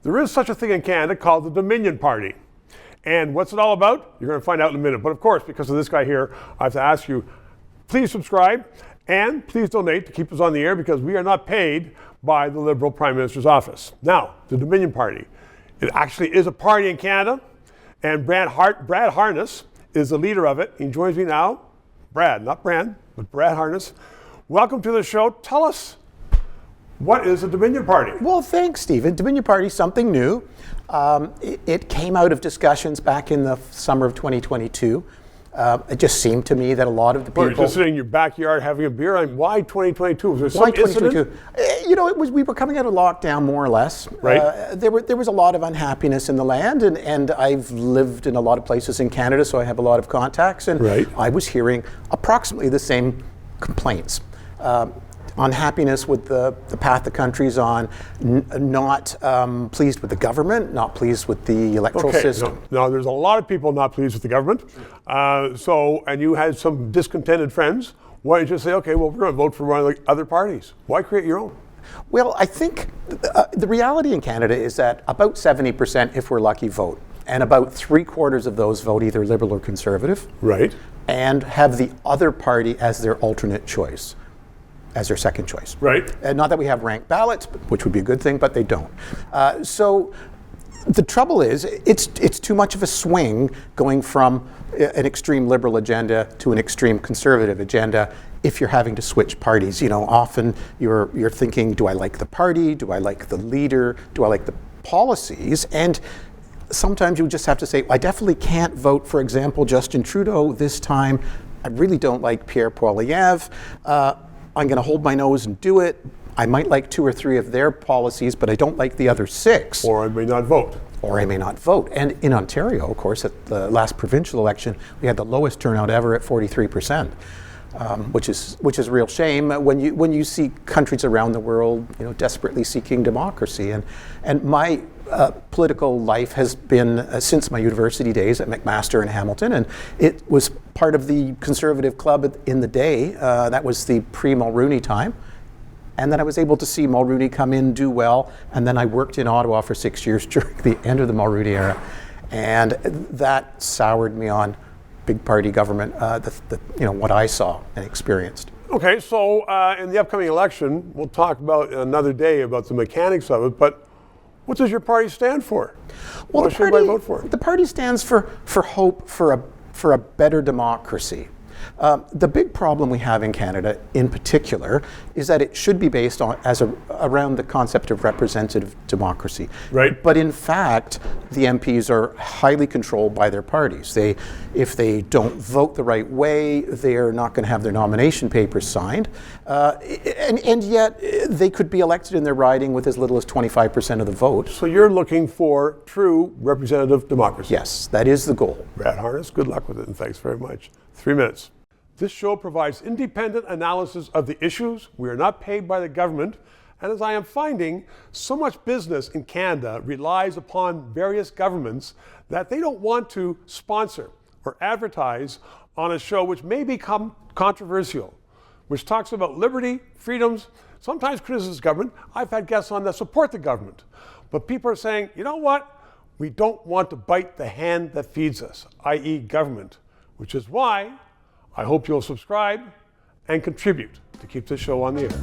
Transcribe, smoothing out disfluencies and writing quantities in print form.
There is such a thing in Canada called the Dominion Party. And what's it all about? You're going to find out in a minute. But of course, because of this guy here, I have to ask you, please subscribe and please donate to keep us on the air because we are not paid by the Liberal Prime Minister's office. Now, the Dominion Party. It actually is a party in Canada, and Brad Harness is the leader of it. He joins me now. Brad, not Brand, but Brad Harness. Welcome to the show. Tell us, what is the Dominion Party? Well, thanks, Stephen. Dominion Party is something new. It came out of discussions back in the summer of 2022. It just seemed to me that a lot of the people... You're just sitting in your backyard having a beer. Why 2022? Was there some Why 2022? incident? You know, we were coming out of lockdown more or less. Right. There was a lot of unhappiness in the land, and I've lived in a lot of places in Canada, so I have a lot of contacts, and right. I was hearing approximately the same complaints. Unhappiness with the path the country's on, not pleased with the government, not pleased with the electoral system. No, there's a lot of people not pleased with the government. And you had some discontented friends. Why don't you just say, okay, well, we're going to vote for one of the other parties? Why create your own? Well, I think the reality in Canada is that about 70%, if we're lucky, vote. And about 3/4 of those vote either Liberal or Conservative. Right. And have the other party as their alternate choice, as their second choice. Right. Not that we have ranked ballots, which would be a good thing, but they don't. So the trouble is, it's too much of a swing going from an extreme liberal agenda to an extreme conservative agenda if you're having to switch parties. You know, often you're thinking, do I like the party? Do I like the leader? Do I like the policies? And sometimes you just have to say, I definitely can't vote, for example, Justin Trudeau this time. I really don't like Pierre Poilievre. I'm going to hold my nose and do it. I might like 2 or 3 of their policies, but I don't like the other 6. Or I may not vote. And in Ontario, of course, at the last provincial election, we had the lowest turnout ever at 43%, which is a real shame when you see countries around the world, you know, desperately seeking democracy. And my political life has been since my university days at McMaster in Hamilton, and it was part of the Conservative Club in the day. That was the pre-Mulrooney time. And then I was able to see Mulrooney come in, do well, and then I worked in Ottawa for 6 years during the end of the Mulrooney era. And that soured me on big party government, what I saw and experienced. Okay, so in the upcoming election, we'll talk about another day about the mechanics of it, but what does your party stand for? Well, what should everybody vote for? The party stands for hope for a better democracy. The big problem we have in Canada, in particular, is that it should be based on around the concept of representative democracy. Right. But in fact, the MPs are highly controlled by their parties. If they don't vote the right way, they're not going to have their nomination papers signed, and yet they could be elected in their riding with as little as 25% of the vote. So you're looking for true representative democracy? Yes, that is the goal. Brad Harness, good luck with it, and thanks very much. 3 minutes. This show provides independent analysis of the issues. We are not paid by the government. And as I am finding, so much business in Canada relies upon various governments that they don't want to sponsor or advertise on a show which may become controversial, which talks about liberty, freedoms, sometimes criticizes government. I've had guests on that support the government. But people are saying, you know what? We don't want to bite the hand that feeds us, i.e. government, which is why I hope you'll subscribe and contribute to keep this show on the air.